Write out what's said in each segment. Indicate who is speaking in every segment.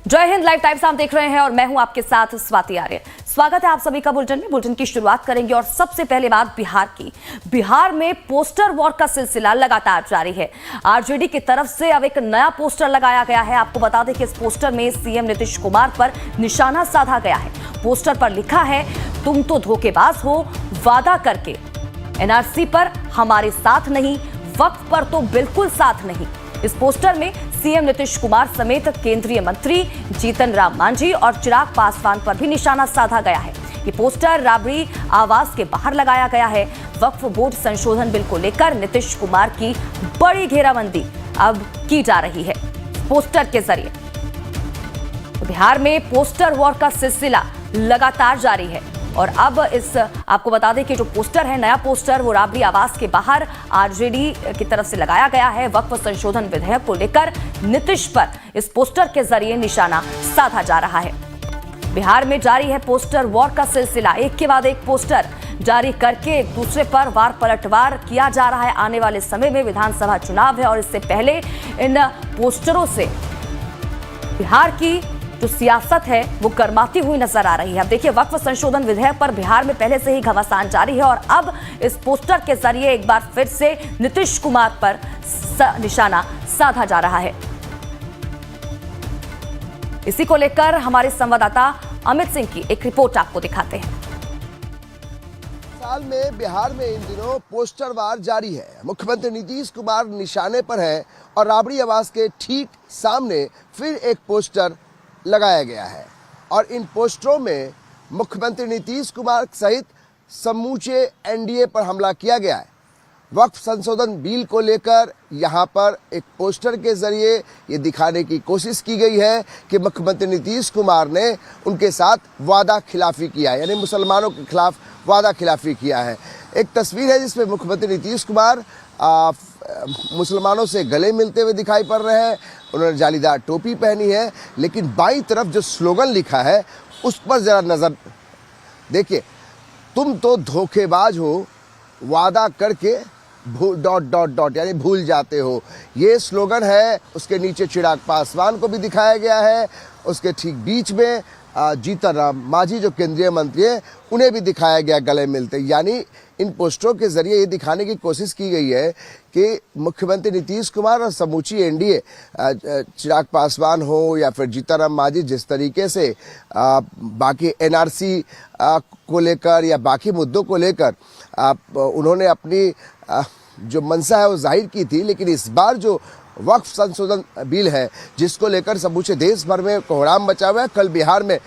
Speaker 1: जय Hind, live times आप देख रहे हैं और मैं हूं आपके साथ स्वाति आर्य। स्वागत है आप सभी का बुलेटिन में। बुलेटिन की शुरुआत करेंगे और सबसे पहले बात बिहार की। बिहार में पोस्टर वॉर का सिलसिला लगातार जारी है। आरजेडी की तरफ से अब एक नया पोस्टर लगाया गया है। आपको बता दें कि इस पोस्टर में सीएम नीतीश कुमार पर निशाना साधा गया है। पोस्टर पर लिखा है, तुम तो धोखेबाज हो, वादा करके एनआरसी पर हमारे साथ नहीं, वक्फ पर तो बिल्कुल साथ नहीं। इस पोस्टर में सीएम नीतीश कुमार समेत केंद्रीय मंत्री जीतन राम मांझी और चिराग पासवान पर भी निशाना साधा गया है। ये पोस्टर राबड़ी आवास के बाहर लगाया गया है। वक्फ बोर्ड संशोधन बिल को लेकर नीतीश कुमार की बड़ी घेराबंदी अब की जा रही है पोस्टर के जरिए। बिहार में पोस्टर वॉर का सिलसिला लगातार जारी है और अब इस आपको बता दें कि जो पोस्टर है, नया पोस्टर, वो राबड़ी आवास के बाहर आरजेडी की तरफ से लगाया गया है। वक्फ संशोधन विधेयक को लेकर नीतीश पर इस पोस्टर के जरिए निशाना साधा जा रहा है। बिहार में जारी है पोस्टर वॉर का सिलसिला। एक के बाद एक पोस्टर जारी करके एक दूसरे पर वार पलटवार किया जा रहा है। आने वाले समय में विधानसभा चुनाव है और इससे पहले इन पोस्टरों से बिहार की जो सियासत है वो गर्माती हुई नजर आ रही है। अब देखिए, वक्फ संशोधन विधेयक पर बिहार में पहले से ही घमासान जारी है और अब इस पोस्टर के जरिए एक बार फिर से नीतीश कुमार पर निशाना साधा जा रहा है। इसी को लेकर हमारे संवाददाता अमित सिंह की एक रिपोर्ट आपको दिखाते हैं।
Speaker 2: साल में बिहार में इन दिनों पोस्टर वार जारी है। मुख्यमंत्री नीतीश कुमार निशाने पर हैं और राबड़ी आवास के ठीक सामने फिर एक पोस्टर लगाया गया है और इन पोस्टरों में मुख्यमंत्री नीतीश कुमार सहित समूचे एनडीए पर हमला किया गया है। वक्फ संशोधन बिल को लेकर यहाँ पर एक पोस्टर के जरिए ये दिखाने की कोशिश की गई है कि मुख्यमंत्री नीतीश कुमार ने उनके साथ वादा खिलाफी किया है, यानी मुसलमानों के खिलाफ वादा खिलाफी किया है। एक तस्वीर है जिसमें मुख्यमंत्री नीतीश कुमार मुसलमानों से गले मिलते हुए दिखाई पड़ रहे हैं। उन्होंने जालीदार टोपी पहनी है, लेकिन बाईं तरफ जो स्लोगन लिखा है उस पर जरा नजर देखिए, तुम तो धोखेबाज हो, वादा करके यानी भूल जाते हो। ये स्लोगन है। उसके नीचे चिराग पासवान को भी दिखाया गया है। उसके ठीक बीच में जीतन राम मांझी जो केंद्रीय मंत्री हैं उन्हें भी दिखाया गया गले मिलते। यानी इन पोस्टरों के जरिए ये दिखाने की कोशिश की गई है कि मुख्यमंत्री नीतीश कुमार और समूची एनडीए, चिराग पासवान हो या फिर जीतन राम मांझी, जिस तरीके से बाकी एनआरसी को लेकर या बाकी मुद्दों को लेकर उन्होंने अपनी जो मंशा है वो जाहिर की थी, लेकिन इस बार जो वक्फ संशोधन बिल है जिसको लेकर समूचे देश भर में कोहराम मचा हुआ है। कल बिहार में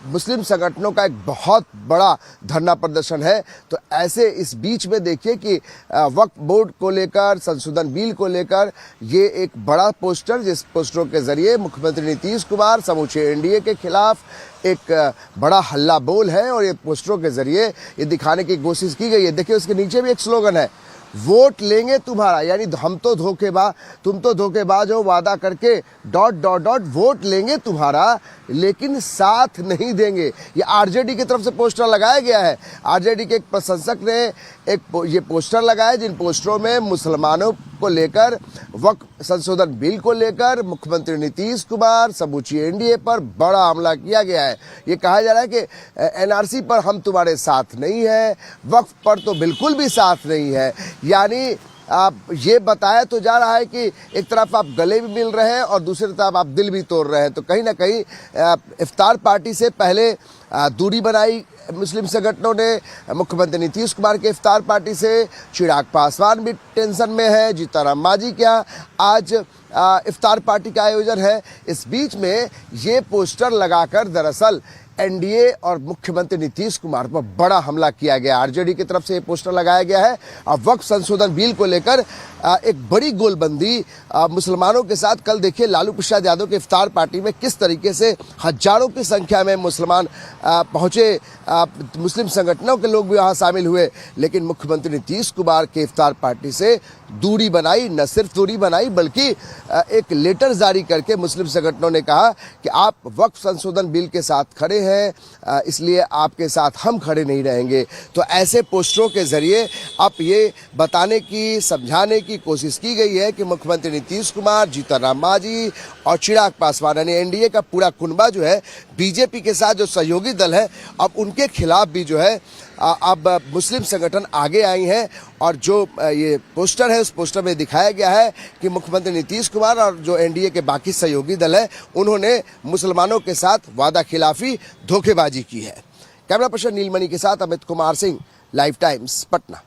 Speaker 2: मुस्लिम संगठनों का एक बहुत बड़ा धरना प्रदर्शन है। तो ऐसे इस बीच में देखिए कि वक्फ बोर्ड को लेकर, संशोधन बिल को लेकर ये एक बड़ा पोस्टर, जिस पोस्टरों के जरिए मुख्यमंत्री नीतीश कुमार समूचे एनडीए के खिलाफ एक बड़ा हल्ला बोल है और ये पोस्टरों के जरिए ये दिखाने की कोशिश की गई है। देखिए, उसके नीचे भी एक स्लोगन है, वोट लेंगे तुम्हारा, यानी तुम तो धोखेबाज हो, वादा करके ... वोट लेंगे तुम्हारा लेकिन साथ नहीं देंगे। ये आरजेडी की तरफ से पोस्टर लगाया गया है। आरजेडी के एक प्रशंसक ने ये पोस्टर लगाया, जिन पोस्टरों में मुसलमानों को लेकर, वक्फ संशोधन बिल को लेकर मुख्यमंत्री नीतीश कुमार, समूची एनडीए पर बड़ा हमला किया गया है। ये कहा जा रहा है कि एनआरसी पर हम तुम्हारे साथ नहीं है, वक्फ पर तो बिल्कुल भी साथ नहीं है। यानी ये बताया तो जा रहा है कि एक तरफ आप गले भी मिल रहे हैं और दूसरी तरफ आप दिल भी तोड़ रहे हैं। तो कहीं ना कहीं इफ्तार पार्टी से पहले दूरी बनाई मुस्लिम संगठनों ने। मुख्यमंत्री नीतीश कुमार के इफ्तार पार्टी से चिराग पासवान भी टेंशन में है। जीतन राम मांझी क्या आज इफ्तार पार्टी का आयोजन है। इस बीच में ये पोस्टर लगाकर दरअसल एनडीए और मुख्यमंत्री नीतीश कुमार पर बड़ा हमला किया गया। आरजेडी की तरफ से ये पोस्टर लगाया गया है और वक्फ संशोधन बिल को लेकर एक बड़ी गोलबंदी मुसलमानों के साथ। कल देखिए लालू प्रसाद यादव के इफ्तार पार्टी में किस तरीके से हजारों की संख्या में मुसलमान पहुंचे। मुस्लिम संगठनों के लोग भी वहां शामिल हुए, लेकिन मुख्यमंत्री नीतीश कुमार के इफ्तार पार्टी से दूरी बनाई, न सिर्फ दूरी बनाई बल्कि एक लेटर जारी करके मुस्लिम संगठनों ने कहा कि आप वक्फ संशोधन बिल के साथ खड़े हैं, इसलिए आपके साथ हम खड़े नहीं रहेंगे। तो ऐसे पोस्टरों के जरिए अब ये बताने की, समझाने की कोशिश की गई है कि मुख्यमंत्री नीतीश कुमार, जीतन राम मांझी और चिराग पासवान यानी एनडीए का पूरा कुनबा जो है बीजेपी के साथ जो सहयोगी दल है, अब उनके खिलाफ भी जो है अब मुस्लिम संगठन आगे आई हैं। और जो ये पोस्टर है, उस पोस्टर में दिखाया गया है कि मुख्यमंत्री नीतीश कुमार और जो एनडीए के बाकी सहयोगी दल है, उन्होंने मुसलमानों के साथ वादा खिलाफी, धोखेबाजी की है। कैमरा पर्सन नीलमणि के साथ अमित कुमार सिंह, लाइव टाइम्स, पटना।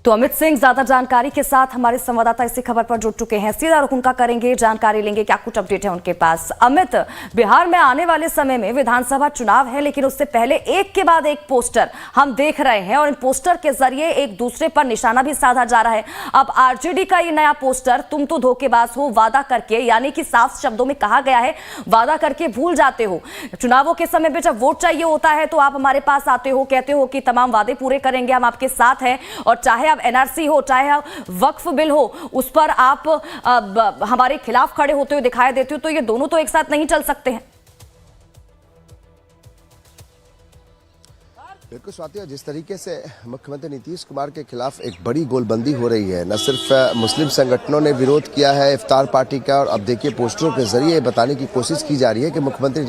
Speaker 1: तो अमित सिंह ज्यादा जानकारी के साथ हमारे संवाददाता इसी खबर पर जुड़ चुके हैं, सीधा रुख उनका करेंगे, जानकारी लेंगे क्या कुछ अपडेट है उनके पास। अमित, बिहार में आने वाले समय में विधानसभा चुनाव है, लेकिन उससे पहले एक के बाद एक पोस्टर हम देख रहे हैं और इन पोस्टर के जरिए एक दूसरे पर निशाना भी साधा जा रहा है। अब आरजेडी का ये नया पोस्टर, तुम तो धोखेबाज हो, वादा करके, यानी कि साफ शब्दों में कहा गया है वादा करके भूल जाते हो। चुनावों के समय में जब वोट चाहिए होता है तो आप हमारे पास आते हो, कहते हो कि तमाम वादे पूरे करेंगे, हम आपके साथ हैं, और चाहे आप एनआरसी हो, चाहे वक्फ बिल हो, उस पर आप हमारे खिलाफ खड़े होते हुए दिखाई देते हो। तो ये दोनों तो एक साथ नहीं चल सकते हैं।
Speaker 2: बिल्कुल स्वाति, जिस तरीके से मुख्यमंत्री नीतीश कुमार के खिलाफ एक बड़ी गोलबंदी हो रही है, न सिर्फ मुस्लिम संगठनों ने विरोध किया है इफ्तार पार्टी का, और अब देखिए पोस्टरों के जरिए बताने की कोशिश की जा रही है कि मुख्यमंत्री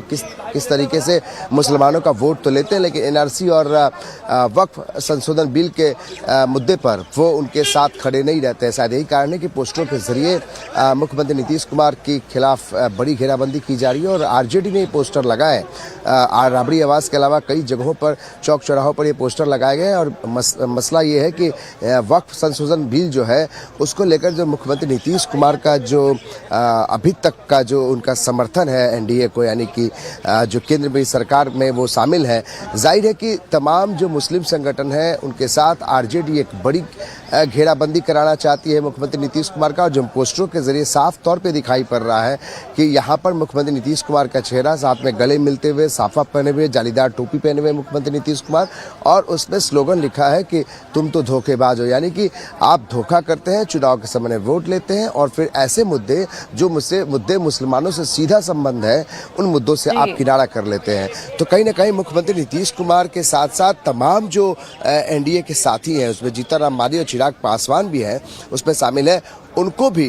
Speaker 2: किस तरीके से मुसलमानों का वोट तो लेते हैं, लेकिन एनआरसी और वक्फ संशोधन बिल के मुद्दे पर वो उनके साथ खड़े नहीं रहते हैं। शायद यही कारण है कि पोस्टरों के जरिए मुख्यमंत्री नीतीश कुमार के खिलाफ बड़ी घेराबंदी की जा रही है। और आरजेडी ने पोस्टर लगाए, राबड़ी आवास के अलावा कई जगहों पर, चौक चौराहों पर ये पोस्टर लगाए गए हैं। और मसला ये है कि वक्फ संशोधन बिल जो है उसको लेकर जो मुख्यमंत्री नीतीश कुमार का जो अभी तक का जो उनका समर्थन है एनडीए को, यानी कि जो केंद्र में सरकार में वो शामिल है, जाहिर है कि तमाम जो मुस्लिम संगठन है उनके साथ आरजेडी एक बड़ी घेराबंदी कराना चाहती है मुख्यमंत्री नीतीश कुमार का। और जो पोस्टरों के जरिए साफ तौर पे दिखाई पड़ रहा है कि यहाँ पर मुख्यमंत्री नीतीश कुमार का चेहरा, साथ में गले मिलते हुए, साफा पहने हुए, जालीदार टोपी पहने हुए मुख्यमंत्री नीतीश कुमार, और उसमें स्लोगन लिखा है कि तुम तो धोखेबाज हो, यानी कि आप धोखा करते हैं, चुनाव के समय वोट लेते हैं और फिर ऐसे मुद्दे जो मुद्दे मुसलमानों से सीधा संबंध है, उन मुद्दों से आप किनारा कर लेते हैं। तो कहीं ना कहीं मुख्यमंत्री नीतीश कुमार के साथ साथ तमाम जो एनडीए के साथी हैं, उसमें जीतन राम मांझी और चिराग पासवान भी हैं, उसमें शामिल है, उनको भी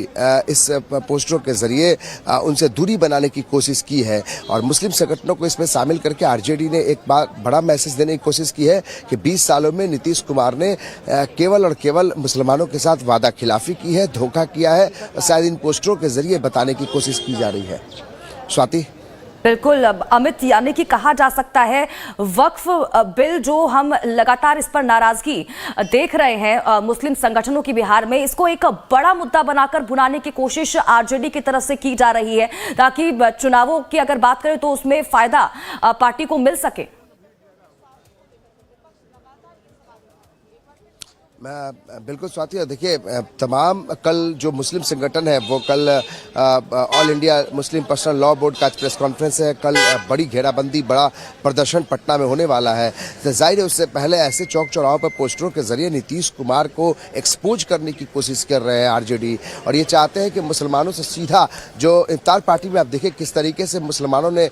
Speaker 2: इस पोस्टरों के जरिए उनसे दूरी बनाने की कोशिश की है। और मुस्लिम संगठनों को इसमें शामिल करके आरजेडी ने एक बार बड़ा मैसेज देने की कोशिश की है कि 20 सालों में नीतीश कुमार ने केवल और केवल मुसलमानों के साथ वादा खिलाफी की है, धोखा किया है, शायद इन पोस्टरों के जरिए बताने की कोशिश की जा रही है। स्वाति।
Speaker 1: बिल्कुल अमित, यानी कि कहा जा सकता है वक्फ बिल जो हम लगातार इस पर नाराजगी देख रहे हैं मुस्लिम संगठनों की बिहार में, इसको एक बड़ा मुद्दा बनाकर भुनाने की कोशिश आरजेडी की तरफ से की जा रही है, ताकि चुनावों की अगर बात करें तो उसमें फायदा पार्टी को मिल सके।
Speaker 2: बिल्कुल स्वाति, देखिए तमाम कल जो मुस्लिम संगठन है वो कल all India Muslim personal law board का प्रेस कॉन्फ्रेंस है, कल बड़ी घेराबंदी, बड़ा प्रदर्शन पटना में होने वाला है। तो जाहिर है उससे पहले ऐसे चौक चौराहों पर पोस्टरों के जरिए नीतीश कुमार को एक्सपोज करने की कोशिश कर रहे हैं आरजेडी, और ये चाहते हैं कि मुसलमानों से सीधा, जो इफ्तार पार्टी में आप देखिए किस तरीके से मुसलमानों ने,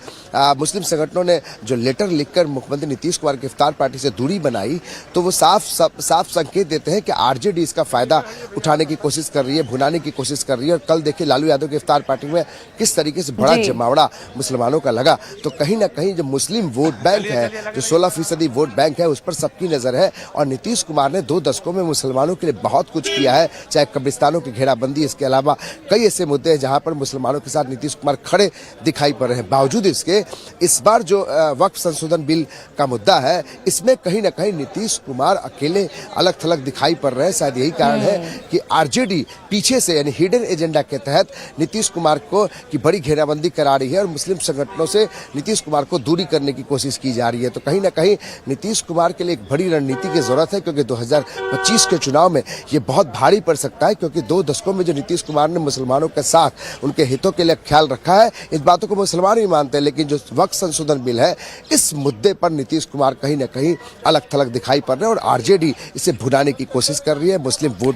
Speaker 2: मुस्लिम संगठनों ने जो लेटर लिखकर मुख्यमंत्री नीतीश कुमार की इफ्तार पार्टी से दूरी बनाई, तो वो साफ संकेत हैं कि आरजेडी इसका फायदा उठाने की कोशिश कर रही है, भुनाने की कोशिश कर रही है। और कल देखिए लालू यादव की इफ्तार पार्टी में किस तरीके से बड़ा जमावड़ा मुसलमानों का लगा। तो कहीं ना कहीं जो मुस्लिम वोट बैंक है, जो 16% वोट बैंक है, उस पर सबकी नजर है। और नीतीश कुमार ने 2 दशकों में मुसलमानों के लिए बहुत कुछ किया है, चाहे कब्रिस्तानों की घेराबंदी, इसके अलावा कई ऐसे मुद्दे हैं जहां पर मुसलमानों के साथ नीतीश कुमार खड़े दिखाई पड़ रहे हैं। बावजूद इसके इस बार जो वक्फ संशोधन बिल का मुद्दा है, इसमें कहीं ना कहीं नीतीश कुमार अकेले अलग थलग दिखाई पड़ रहे हैं। शायद यही कारण है कि आरजेडी पीछे से, यानी हिडन एजेंडा के तहत नीतीश कुमार को की बड़ी घेराबंदी करा रही है और मुस्लिम संगठनों से नीतीश कुमार को दूरी करने की कोशिश की जा रही है। तो कहीं ना कहीं नीतीश कुमार के लिए एक बड़ी रणनीति की जरूरत है, क्योंकि 2025 के चुनाव में ये बहुत भारी पड़ सकता है, क्योंकि 2 दशकों में जो नीतीश कुमार ने मुसलमानों के साथ उनके हितों के लिए ख्याल रखा है, इस बातों को मुसलमान ही मानते हैं। लेकिन जो वक्फ संशोधन बिल है, इस मुद्दे पर नीतीश कुमार कहीं ना कहीं अलग थलग दिखाई पड़ रहे हैं और आरजेडी इसे भुनाने की कोशिश कर रही है, मुस्लिम वोट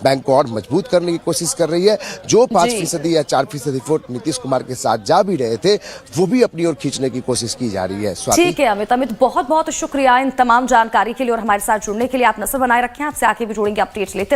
Speaker 2: बैंक को और मजबूत करने की कोशिश कर रही है। जो 5% या 4% वोट नीतीश कुमार के साथ जा भी रहे थे, वो भी अपनी ओर खींचने की कोशिश की जा रही है।
Speaker 1: ठीक है अमित, बहुत बहुत शुक्रिया इन तमाम जानकारी के लिए और हमारे साथ जुड़ने के लिए। आप नजर बनाए रखें, आपसे आगे भी जुड़ेंगे, अपडेट्स लेते रहें।